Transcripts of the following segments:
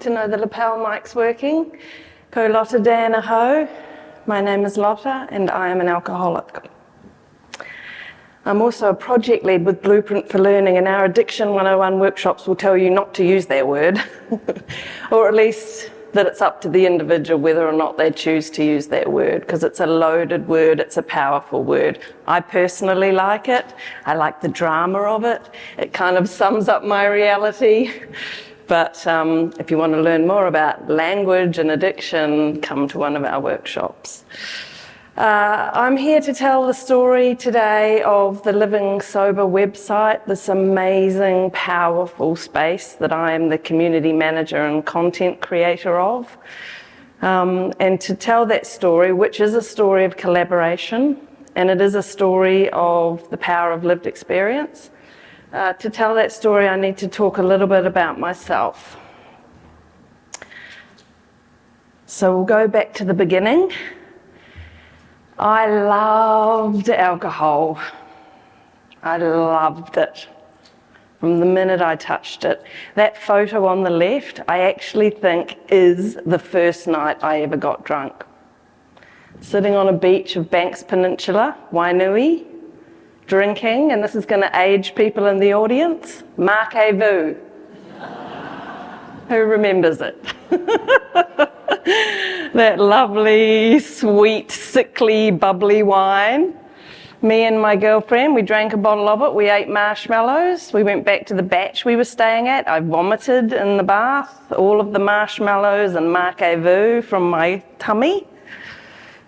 to know the lapel mic's working. Ko Lotta Dann aho. My name is Lotta and I am an alcoholic. I'm also a project lead with Blueprint for Learning, and our Addiction 101 workshops will tell you not to use that word, or at least that it's up to the individual whether or not they choose to use that word, because it's a loaded word, it's a powerful word. I personally like it. I like the drama of it. It kind of sums up my reality. But if you want to learn more about language and addiction, come to one of our workshops. I'm here to tell the story today of the Living Sober website, this amazing, powerful space that I am the community manager and content creator of. And to tell that story, which is a story of collaboration, and it is a story of the power of lived experience. To tell that story, I need to talk a little bit about myself. So we'll go back to the beginning. I loved alcohol. I loved it from the minute I touched it. That photo on the left, I actually think is the first night I ever got drunk. Sitting on a beach of Banks Peninsula, Wainui, drinking, and this is going to age people in the audience, Marquez-Vu. Who remembers it? That lovely, sweet, sickly, bubbly wine. Me and my girlfriend, we drank a bottle of it, we ate marshmallows, we went back to the batch we were staying at, I vomited in the bath, all of the marshmallows and Marquez-Vu from my tummy.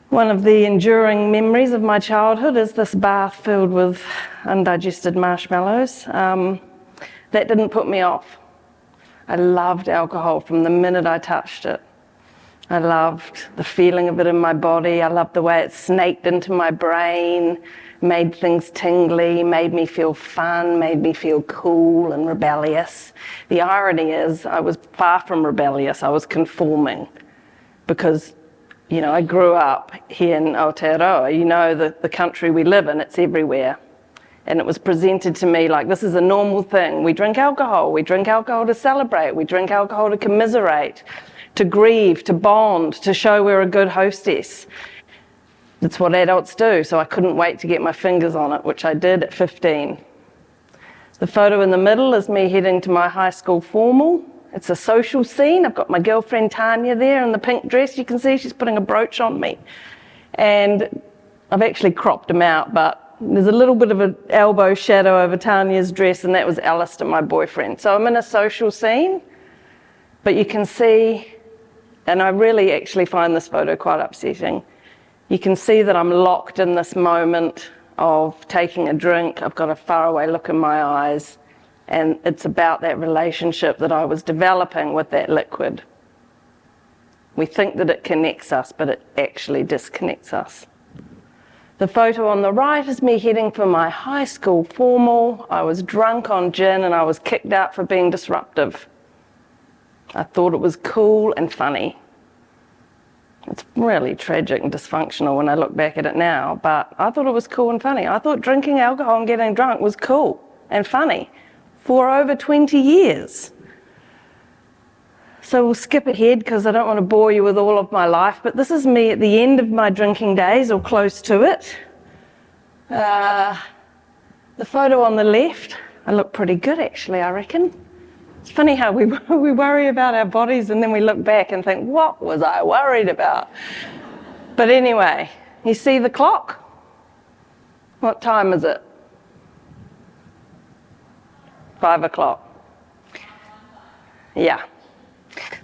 One of the enduring memories of my childhood is this bath filled with undigested marshmallows. That didn't put me off. I loved alcohol from the minute I touched it. I loved the feeling of it in my body. I loved the way it snaked into my brain, made things tingly, made me feel fun, made me feel cool and rebellious. The irony is I was far from rebellious. I was conforming because, you know, I grew up here in Aotearoa. You know, the country we live in, it's everywhere. And it was presented to me like this is a normal thing. We drink alcohol to celebrate, we drink alcohol to commiserate, to grieve, to bond, to show we're a good hostess. That's what adults do, so I couldn't wait to get my fingers on it, which I did at 15. The photo in the middle is me heading to my high school formal. It's a social scene. I've got my girlfriend Tanya there in the pink dress. You can see she's putting a brooch on me. And I've actually cropped them out, but there's a little bit of an elbow shadow over Tanya's dress, and that was Alistair, my boyfriend. So I'm in a social scene, but you can see, and I really actually find this photo quite upsetting, you can see that I'm locked in this moment of taking a drink. I've got a faraway look in my eyes, and it's about that relationship that I was developing with that liquid. We think that it connects us, but it actually disconnects us. The photo on the right is me heading for my high school formal. I was drunk on gin and I was kicked out for being disruptive. I thought it was cool and funny. It's really tragic and dysfunctional when I look back at it now, but I thought it was cool and funny. I thought drinking alcohol and getting drunk was cool and funny for over 20 years. So we'll skip ahead because I don't want to bore you with all of my life, but this is me at the end of my drinking days or close to it. The photo on the left, I look pretty good actually, I reckon. It's funny how we worry about our bodies and then we look back and think, what was I worried about? But anyway, you see the clock? What time is it? 5 o'clock. Yeah.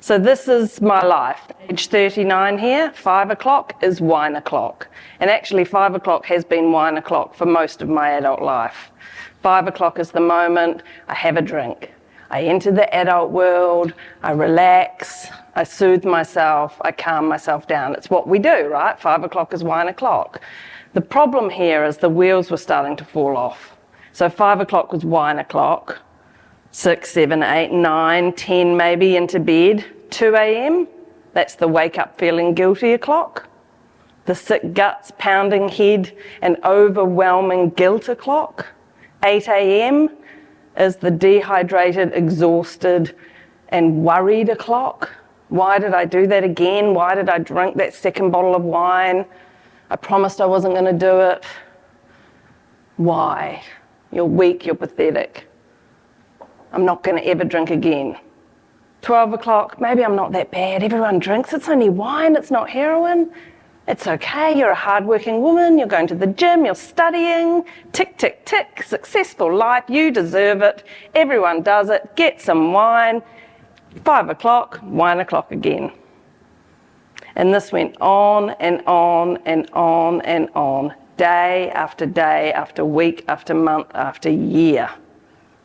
So this is my life. Age 39 here, 5 o'clock is wine o'clock. And actually 5 o'clock has been wine o'clock for most of my adult life. 5 o'clock is the moment I have a drink. I enter the adult world, I relax, I soothe myself, I calm myself down. It's what we do, right? 5 o'clock is wine o'clock. The problem here is the wheels were starting to fall off. So 5 o'clock was wine o'clock, 6, 7, 8, 9, 10 maybe into bed. 2 a.m, that's the wake up feeling guilty o'clock. The sick guts, pounding head and overwhelming guilt o'clock. 8 a.m, is the dehydrated, exhausted, and worried o'clock. Why did I do that again? Why did I drink that second bottle of wine? I promised I wasn't going to do it. Why? You're weak, you're pathetic. I'm not going to ever drink again. 12 o'clock, maybe I'm not that bad. Everyone drinks. It's only wine, it's not heroin. It's okay, you're a hardworking woman, you're going to the gym, you're studying. Tick, tick, tick, successful life, you deserve it. Everyone does it. Get some wine. 5 o'clock, 1 o'clock again. And this went on and on and on and on, day after week after month after year.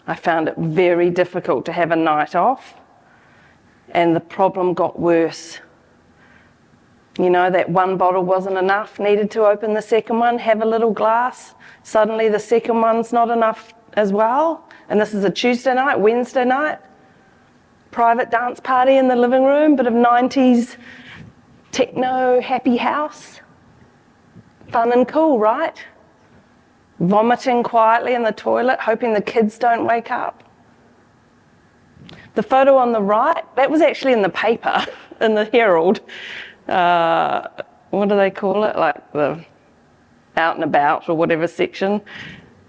I found it very difficult to have a night off, and the problem got worse. You know, that one bottle wasn't enough, needed to open the second one, have a little glass. Suddenly the second one's not enough as well. And this is a Tuesday night, Wednesday night. Private dance party in the living room, bit of 90s techno happy house. Fun and cool, right? Vomiting quietly in the toilet, hoping the kids don't wake up. The photo on the right, that was actually in the paper, in the Herald. What do they call it? Like the out and about or whatever section.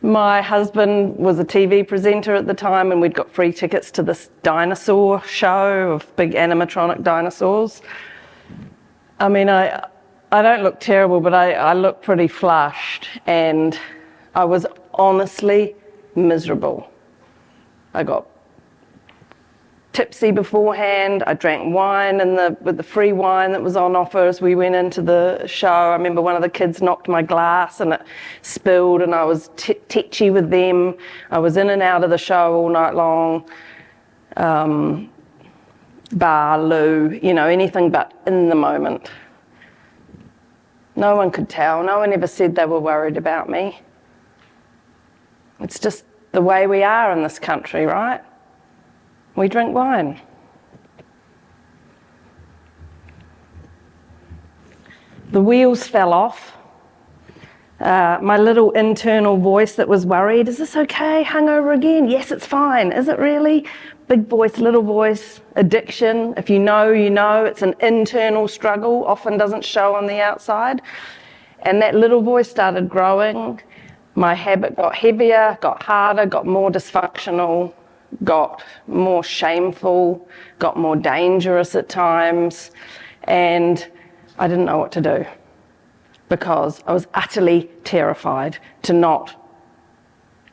My husband was a TV presenter at the time, and we'd got free tickets to this dinosaur show of big animatronic dinosaurs. I mean, I don't look terrible, but I look pretty flushed, and I was honestly miserable. I got tipsy beforehand. I drank wine with the free wine that was on offer as we went into the show. I remember one of the kids knocked my glass and it spilled, and I was tetchy with them. I was in and out of the show all night long. Bar, loo, you know, anything but in the moment. No one could tell. No one ever said they were worried about me. It's just the way we are in this country, right? We drink wine. The wheels fell off. My little internal voice that was worried, is this okay? Hungover again? Yes, it's fine. Is it really? Big voice, little voice, addiction. If you know, you know. It's an internal struggle, often doesn't show on the outside. And that little voice started growing. My habit got heavier, got harder, got more dysfunctional, got more shameful, got more dangerous at times, and I didn't know what to do because I was utterly terrified to not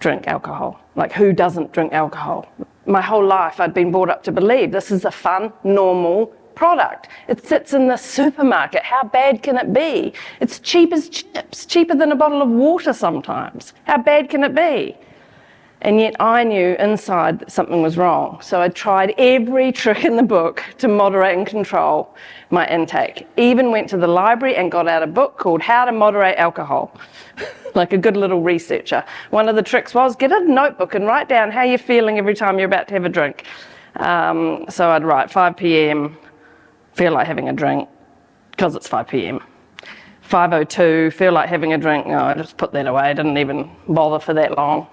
drink alcohol. Like, who doesn't drink alcohol? My whole life I'd been brought up to believe this is a fun, normal product. It sits in the supermarket. How bad can it be? It's cheap as chips, cheaper than a bottle of water sometimes. How bad can it be? And yet I knew inside that something was wrong. So I tried every trick in the book to moderate and control my intake. Even went to the library and got out a book called How to Moderate Alcohol, like a good little researcher. One of the tricks was get a notebook and write down how you're feeling every time you're about to have a drink. So I'd write 5 p.m, feel like having a drink, because it's 5 p.m. 5:02, feel like having a drink. No, I just put that away. I didn't even bother for that long.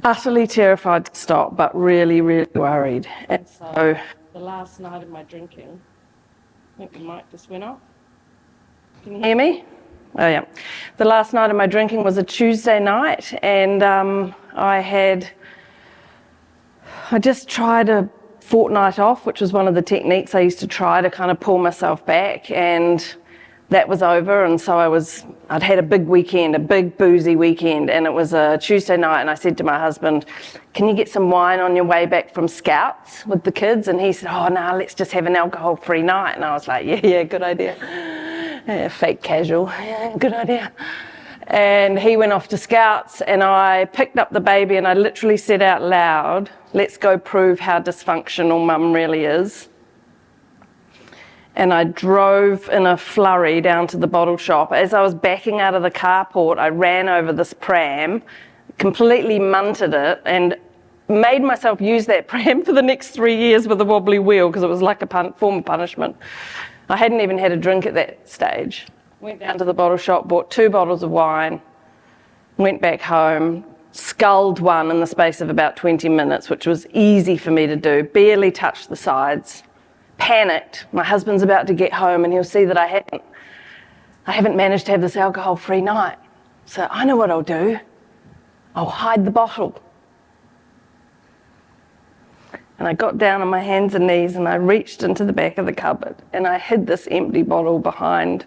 Utterly terrified to stop, but really, really worried. And so the last night of my drinking, I think the mic just went off. Can you hear me? Oh yeah. The last night of my drinking was a Tuesday night, and I just tried a fortnight off, which was one of the techniques I used to try to kind of pull myself back, and that was over. And so I'd had a big weekend, a big boozy weekend, and it was a Tuesday night, and I said to my husband, can you get some wine on your way back from Scouts with the kids? And he said, oh no, let's just have an alcohol-free night. And I was like, yeah, good idea. Yeah, fake casual, yeah, good idea. And he went off to Scouts, and I picked up the baby, and I literally said out loud, let's go prove how dysfunctional mum really is. And I drove in a flurry down to the bottle shop. As I was backing out of the carport, I ran over this pram, completely munted it, and made myself use that pram for the next 3 years with a wobbly wheel, because it was like a form of punishment. I hadn't even had a drink at that stage. Went down to the bottle shop, bought 2 bottles of wine, went back home, sculled one in the space of about 20 minutes, which was easy for me to do, barely touched the sides. Panicked. My husband's about to get home and he'll see that I haven't managed to have this alcohol-free night. So I know what I'll do. I'll hide the bottle. And I got down on my hands and knees and I reached into the back of the cupboard and I hid this empty bottle behind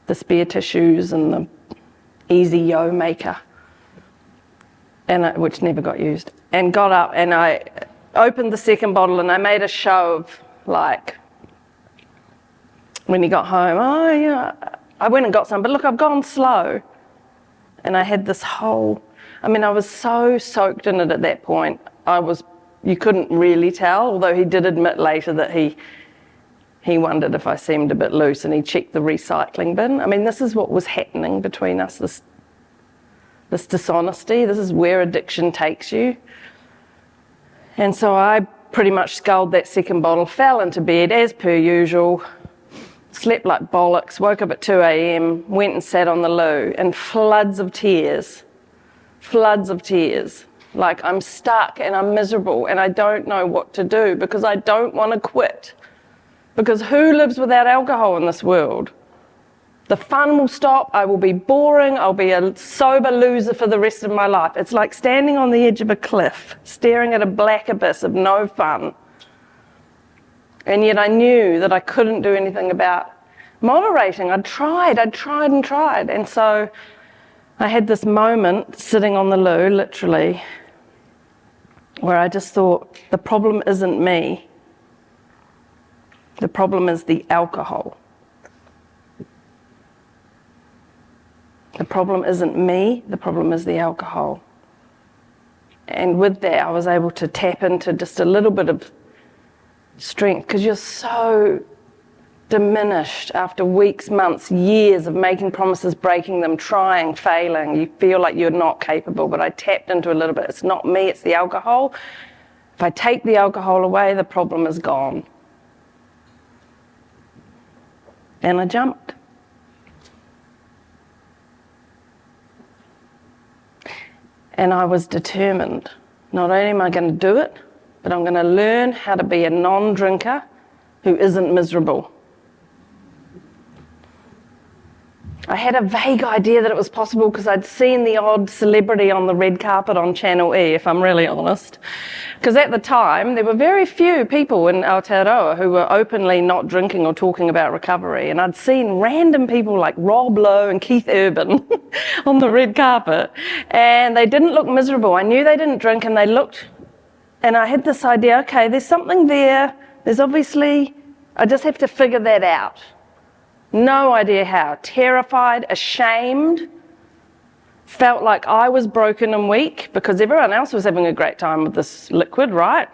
the spare tissues and the Easy Yo maker, which never got used, and got up and I opened the second bottle and I made a show of, like, when he got home, oh yeah, I went and got some, but look, I've gone slow. And I had this whole, I was so soaked in it at that point, you couldn't really tell, although he did admit later that he wondered if I seemed a bit loose and he checked the recycling bin. This is what was happening between us, this dishonesty. This is where addiction takes you. And so I pretty much sculled that second bottle, fell into bed as per usual, slept like bollocks, woke up at 2 a.m, went and sat on the loo, and floods of tears. Like, I'm stuck and I'm miserable and I don't know what to do because I don't want to quit. Because who lives without alcohol in this world? The fun will stop, I will be boring, I'll be a sober loser for the rest of my life. It's like standing on the edge of a cliff, staring at a black abyss of no fun. And yet I knew that I couldn't do anything about moderating. I'd tried. And so I had this moment sitting on the loo, literally, where I just thought, the problem isn't me. The problem is the alcohol. The problem isn't me, the problem is the alcohol. And with that, I was able to tap into just a little bit of strength, because you're so diminished after weeks, months, years of making promises, breaking them, trying, failing. You feel like you're not capable, but I tapped into a little bit. It's not me, it's the alcohol. If I take the alcohol away, the problem is gone. And I jumped. And I was determined. Not only am I going to do it, but I'm going to learn how to be a non-drinker who isn't miserable. I had a vague idea that it was possible because I'd seen the odd celebrity on the red carpet on Channel E, if I'm really honest. Because at the time, there were very few people in Aotearoa who were openly not drinking or talking about recovery. And I'd seen random people like Rob Lowe and Keith Urban on the red carpet. And they didn't look miserable. I knew they didn't drink, and they looked, and I had this idea, okay, there's something there. There's obviously, I just have to figure that out. No idea how. Terrified, ashamed, felt like I was broken and weak because everyone else was having a great time with this liquid, right?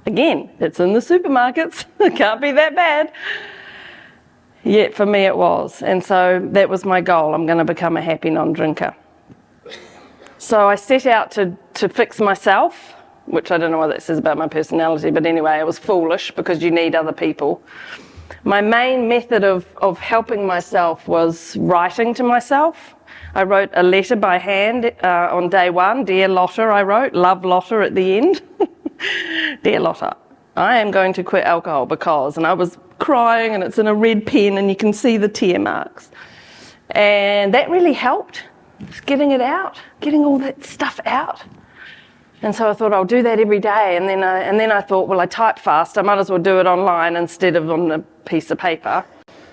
Again, it's in the supermarkets. It can't be that bad. Yet for me it was. And so that was my goal. I'm going to become a happy non-drinker. So I set out to fix myself, which I don't know what that says about my personality, but anyway, it was foolish because you need other people. My main method of helping myself was writing to myself. I wrote a letter by hand on day one. Dear Lotta, I wrote. Love, Lotta at the end. Dear Lotta, I am going to quit alcohol because, and I was crying, and it's in a red pen and you can see the tear marks. And that really helped, just getting it out, getting all that stuff out. And so I thought I'll do that every day, and then I thought, well, I type fast, I might as well do it online instead of on a piece of paper.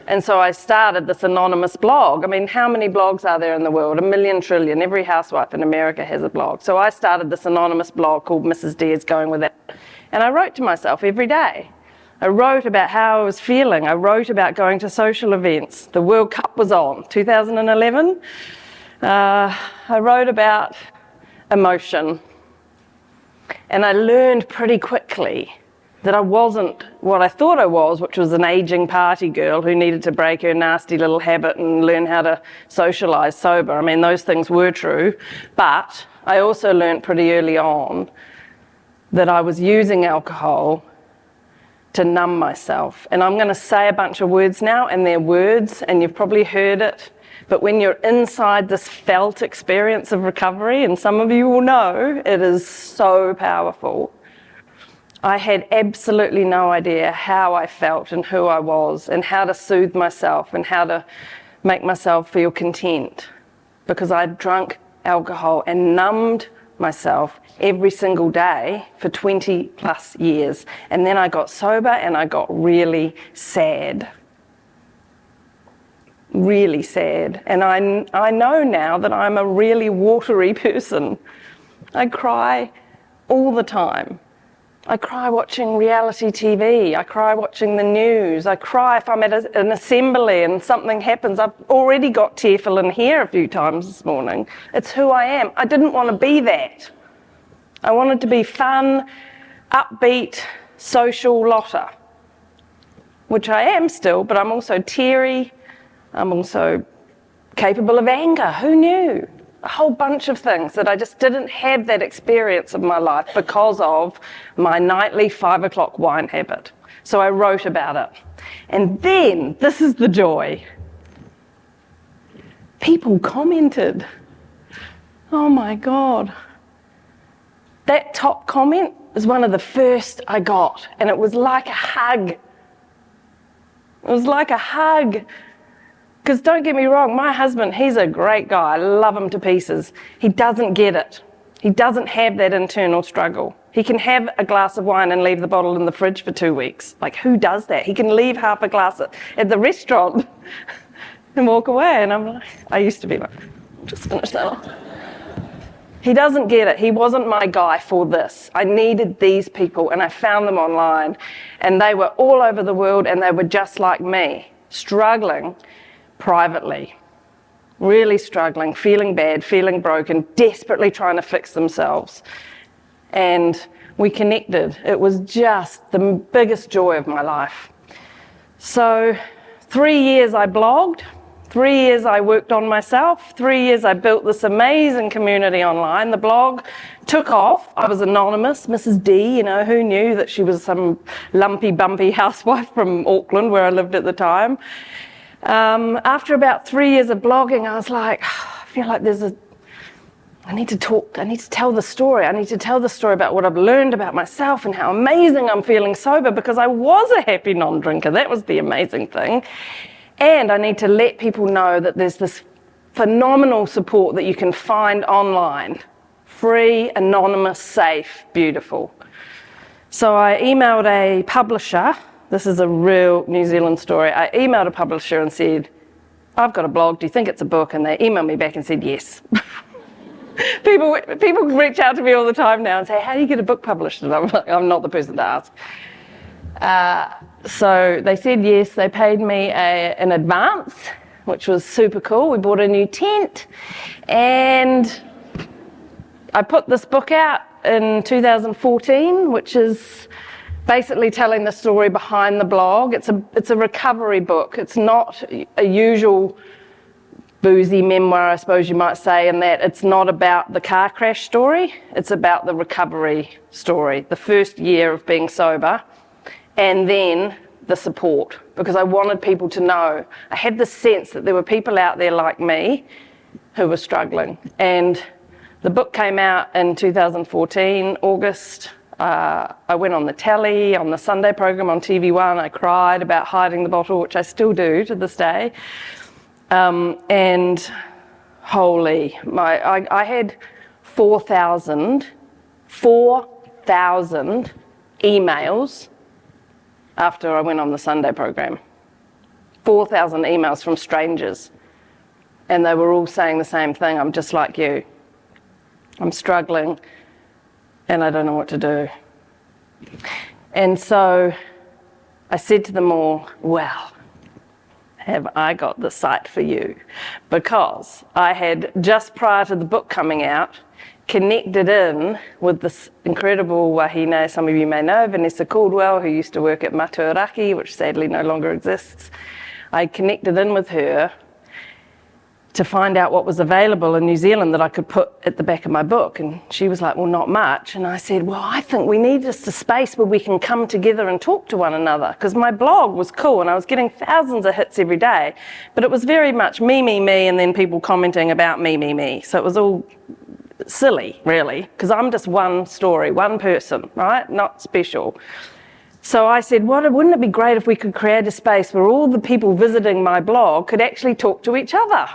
And so I started this anonymous blog. I mean, how many blogs are there in the world? 1 million trillion. Every housewife in America has a blog. So I started this anonymous blog called Mrs. Dare's Going With It. And I wrote to myself every day. I wrote about how I was feeling. I wrote about going to social events. The World Cup was on, 2011. I wrote about emotion. And I learned pretty quickly that I wasn't what I thought I was, which was an aging party girl who needed to break her nasty little habit and learn how to socialise sober. I mean, those things were true. But I also learned pretty early on that I was using alcohol to numb myself. And I'm going to say a bunch of words now, and they're words, and you've probably heard it, But when you're inside this felt experience of recovery, and some of you will know, it is so powerful. I had absolutely no idea how I felt and who I was and how to soothe myself and how to make myself feel content, because I'd drunk alcohol and numbed myself every single day for 20 plus years. And then I got sober and I got really sad. Really sad. And I know now that I'm a really watery person. I cry all the time. I cry watching reality TV. I cry watching the news. I cry if I'm at an assembly and something happens. I've already got tearful in here a few times this morning. It's who I am. I didn't want to be that. I wanted to be fun, upbeat, social Lotta, which I am still, but I'm also teary. I'm also capable of anger. Who knew? A whole bunch of things that I just didn't have that experience of my life because of my nightly 5 o'clock wine habit. So I wrote about it. And then, this is the joy. People commented. Oh my God. That top comment was one of the first I got, and it was like a hug. It was like a hug. Because don't get me wrong, my husband, he's a great guy. I love him to pieces. He doesn't get it. He doesn't have that internal struggle. He can have a glass of wine and leave the bottle in the fridge for 2 weeks. Like, who does that? He can leave half a glass at the restaurant and walk away. And I'm like, I used to be like, just finish that off. He doesn't get it. He wasn't my guy for this. I needed these people, and I found them online. And they were all over the world, and they were just like me, struggling privately, really struggling, feeling bad, feeling broken, desperately trying to fix themselves. And we connected. It was just the biggest joy of my life. So 3 years I blogged, 3 years I worked on myself, 3 years I built this amazing community online. The blog took off. I was anonymous, Mrs. D, who knew that she was some lumpy, bumpy housewife from Auckland where I lived at the time. After about 3 years of blogging, I was like, I feel like I need to tell the story. I need to tell the story about what I've learned about myself and how amazing I'm feeling sober, because I was a happy non-drinker. That was the amazing thing. And I need to let people know that there's this phenomenal support that you can find online. Free, anonymous, safe, beautiful. So I emailed a publisher. This is a real New Zealand story. I emailed a publisher and said, I've got a blog, do you think it's a book? And they emailed me back and said yes. People reach out to me all the time now and say, how do you get a book published? And I'm like, I'm not the person to ask. So they said yes. They paid me an advance, which was super cool. We bought a new tent, and I put this book out in 2014, which is basically telling the story behind the blog. It's a recovery book. It's not a usual boozy memoir, I suppose you might say, in that it's not about the car crash story. It's about the recovery story, the first year of being sober, and then the support, because I wanted people to know. I had the sense that there were people out there like me who were struggling. And the book came out in 2014, August. I went on the telly, on the Sunday program on TV1. I cried about hiding the bottle, which I still do to this day. And holy, I had 4,000 emails after I went on the Sunday program. 4,000 emails from strangers. And they were all saying the same thing. I'm just like you. I'm struggling and I don't know what to do. And so I said to them all, well, have I got the site for you? Because I had, just prior to the book coming out, connected in with this incredible wahine, some of you may know, Vanessa Caldwell, who used to work at Maturaki, which sadly no longer exists. I connected in with her to find out what was available in New Zealand that I could put at the back of my book. And she was like, well, not much. And I said, well, I think we need just a space where we can come together and talk to one another, because my blog was cool and I was getting thousands of hits every day, but it was very much me, and then people commenting about me. So it was all silly, really, because I'm just one story, one person, right? Not special. So I said, wouldn't it be great if we could create a space where all the people visiting my blog could actually talk to each other?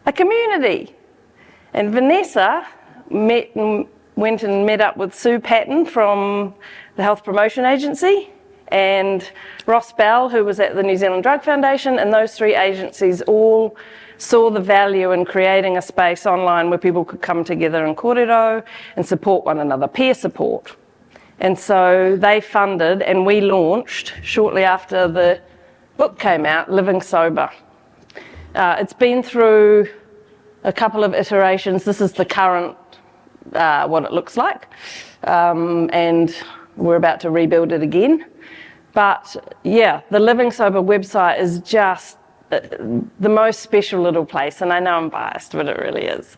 A community. And Vanessa went and met up with Sue Patton from the Health Promotion Agency and Ross Bell, who was at the New Zealand Drug Foundation, and those three agencies all saw the value in creating a space online where people could come together in kōrero and support one another, peer support. And so they funded, and we launched shortly after the book came out, Living Sober. It's been through a couple of iterations. This is the current, what it looks like, and we're about to rebuild it again. But yeah, the Living Sober website is just the most special little place, and I know I'm biased, but it really is.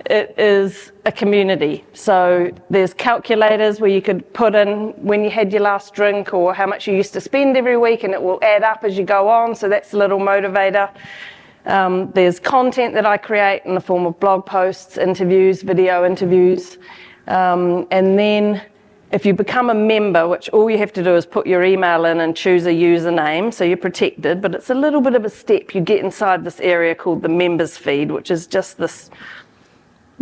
It is a community. So there's calculators where you could put in when you had your last drink or how much you used to spend every week, and it will add up as you go on, so that's a little motivator. There's content that I create in the form of blog posts, interviews, video interviews, and then if you become a member, which all you have to do is put your email in and choose a username, so you're protected, but it's a little bit of a step. You get inside this area called the members feed, which is just this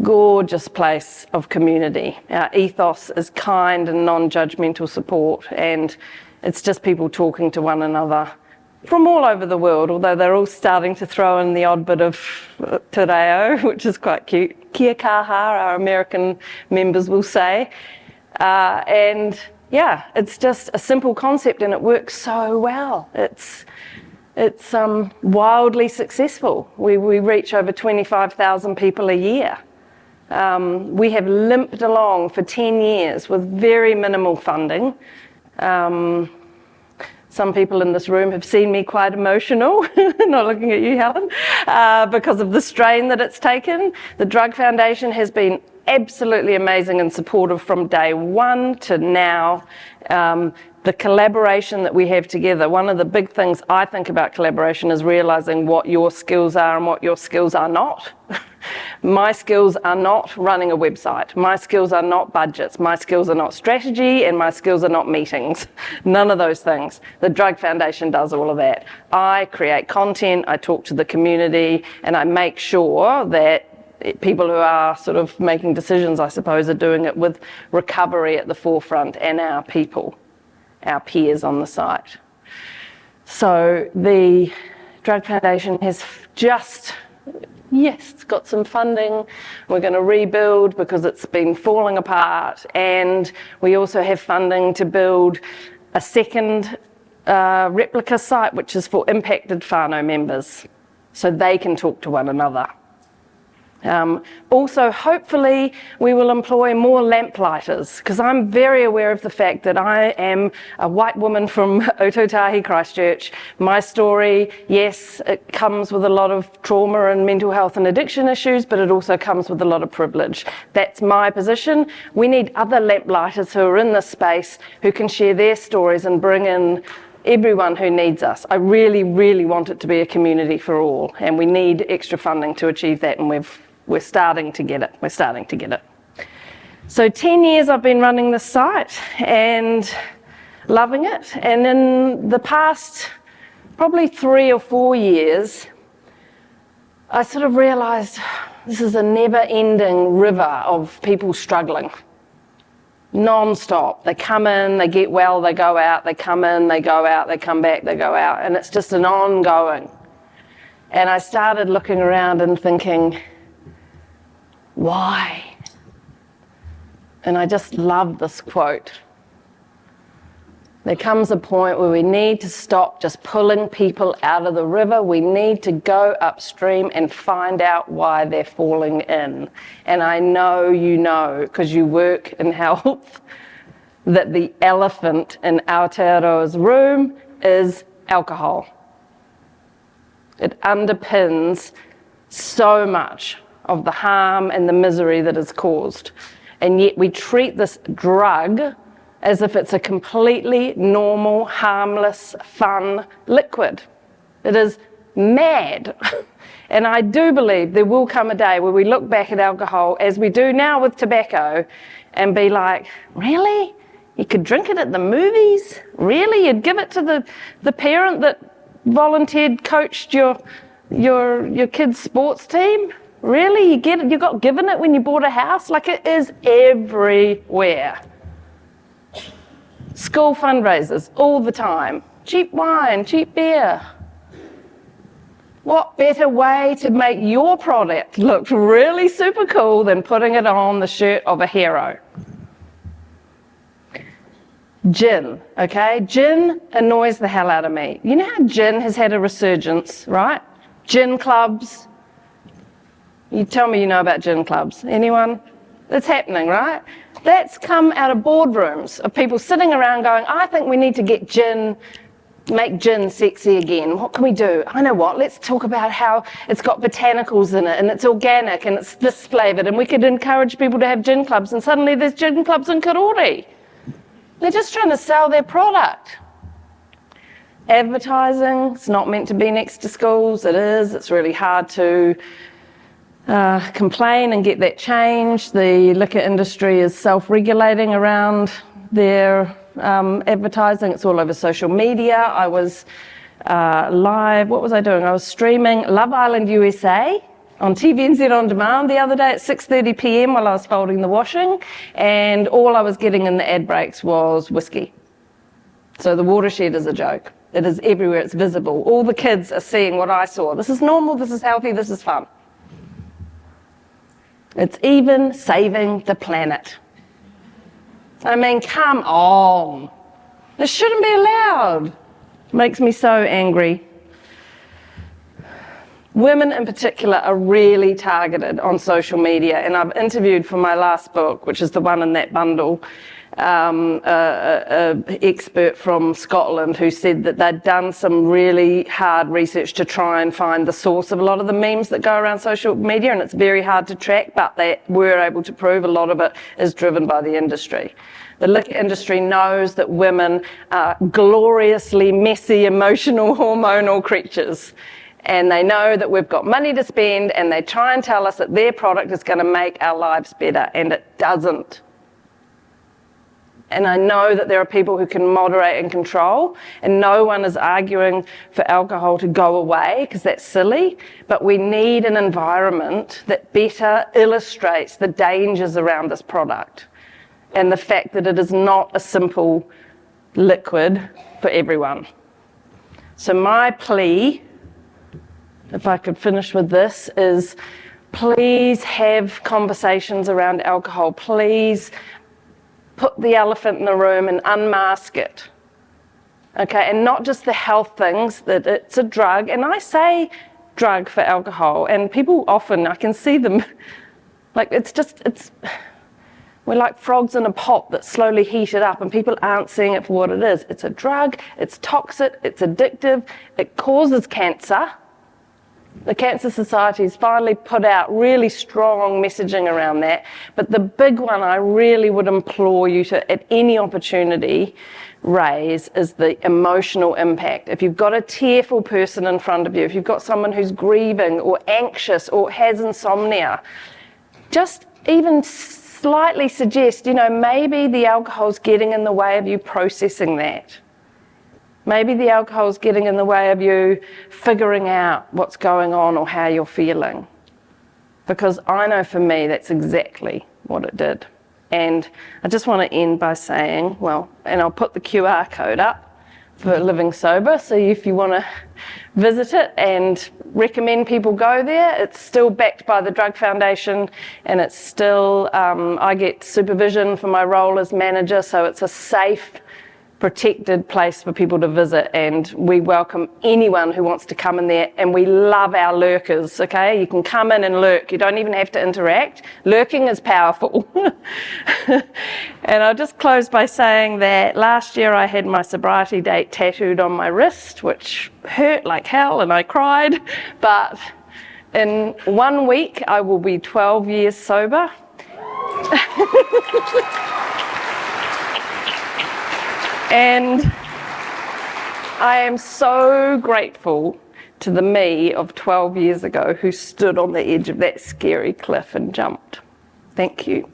gorgeous place of community. Our ethos is kind and non-judgmental support, and it's just people talking to one another from all over the world, although they're all starting to throw in the odd bit of te reo, which is quite cute. Kia kaha, our American members will say. And yeah, it's just a simple concept, and it works so well. It's wildly successful. We reach over 25,000 people a year. We have limped along for 10 years with very minimal funding. Some people in this room have seen me quite emotional, not looking at you, Helen, because of the strain that it's taken. The Drug Foundation has been absolutely amazing and supportive from day one to now. The collaboration that we have together, one of the big things I think about collaboration is realizing what your skills are and what your skills are not. My skills are not running a website. My skills are not budgets. My skills are not strategy, and my skills are not meetings. None of those things. The Drug Foundation does all of that. I create content, I talk to the community, and I make sure that people who are sort of making decisions, I suppose, are doing it with recovery at the forefront, and our people, our peers on the site. So the Drug Foundation has just, yes, got some funding. We're going to rebuild because it's been falling apart, and we also have funding to build a second replica site, which is for impacted whānau members, so they can talk to one another. Also, hopefully, we will employ more lamplighters, because I'm very aware of the fact that I am a white woman from Otautahi, Christchurch. My story, yes, it comes with a lot of trauma and mental health and addiction issues, but it also comes with a lot of privilege. That's my position. We need other lamplighters who are in this space who can share their stories and bring in everyone who needs us. I really, really want it to be a community for all, and we need extra funding to achieve that, and we're starting to get it. So 10 years I've been running this site and loving it, and in the past probably 3 or 4 years I sort of realised this is a never-ending river of people struggling. Non-stop. They come in, they get well, they go out, they come in, they go out, they come back, they go out, and it's just an ongoing. And I started looking around and thinking, why? And I just love this quote. There comes a point where we need to stop just pulling people out of the river. We need to go upstream and find out why they're falling in. And I know you know, because you work in health, that the elephant in Aotearoa's room is alcohol. It underpins so much of the harm and the misery that is caused. And yet we treat this drug as if it's a completely normal, harmless, fun liquid. It is mad. And I do believe there will come a day where we look back at alcohol, as we do now with tobacco, and be like, really? You could drink it at the movies? Really? You'd give it to the parent that volunteered, coached your kid's sports team? Really? You got given it when you bought a house? Like, it is everywhere. School fundraisers all the time. Cheap wine, cheap beer. What better way to make your product look really super cool than putting it on the shirt of a hero? Gin, okay? Gin annoys the hell out of me. You know how gin has had a resurgence, right? Gin clubs. You tell me you know about gin clubs. Anyone? It's happening, right? That's come out of boardrooms of people sitting around going, I think we need to get gin, make gin sexy again. What can we do? I know what, let's talk about how it's got botanicals in it and it's organic and it's this flavoured, and we could encourage people to have gin clubs, and suddenly there's gin clubs in Karori. They're just trying to sell their product. Advertising, it's not meant to be next to schools. It is. It's really hard to complain and get that changed. The liquor industry is self-regulating around their advertising. It's all over social media. I was live. What was I doing? I was streaming Love Island USA on TVNZ On Demand the other day at 6:30 p.m. while I was folding the washing, and all I was getting in the ad breaks was whiskey. So the watershed is a joke. It is everywhere. It's visible. All the kids are seeing what I saw. This is normal. This is healthy. This is fun. It's even saving the planet. I mean, come on. This shouldn't be allowed. It makes me so angry. Women in particular are really targeted on social media, and I've interviewed for my last book, which is the one in that bundle, an expert from Scotland who said that they'd done some really hard research to try and find the source of a lot of the memes that go around social media, and it's very hard to track, but they were able to prove a lot of it is driven by the industry. The liquor industry knows that women are gloriously messy, emotional, hormonal creatures. And they know that we've got money to spend, and they try and tell us that their product is going to make our lives better, and it doesn't. And I know that there are people who can moderate and control, and no one is arguing for alcohol to go away, because that's silly, but we need an environment that better illustrates the dangers around this product and the fact that it is not a simple liquid for everyone. So my plea, if I could finish with this, is please have conversations around alcohol. Please put the elephant in the room and unmask it. Okay, and not just the health things, that it's a drug. And I say drug for alcohol, and people often, I can see them, like we're like frogs in a pot that's slowly heated up, and people aren't seeing it for what it is. It's a drug, it's toxic, it's addictive, it causes cancer. The Cancer Society's finally put out really strong messaging around that. But the big one I really would implore you to, at any opportunity, raise is the emotional impact. If you've got a tearful person in front of you, if you've got someone who's grieving or anxious or has insomnia, just even slightly suggest, maybe the alcohol's getting in the way of you processing that. Maybe the alcohol's getting in the way of you figuring out what's going on or how you're feeling. Because I know for me, that's exactly what it did. And I just want to end by saying, and I'll put the QR code up for Living Sober, so if you want to visit it, and recommend people go there. It's still backed by the Drug Foundation, and it's still, I get supervision for my role as manager, so it's a safe protected place for people to visit, and we welcome anyone who wants to come in there, and we love our lurkers, okay? You can come in and lurk. You don't even have to interact. Lurking is powerful. And I'll just close by saying that last year I had my sobriety date tattooed on my wrist, which hurt like hell and I cried, but in 1 week I will be 12 years sober. And I am so grateful to the me of 12 years ago who stood on the edge of that scary cliff and jumped. Thank you.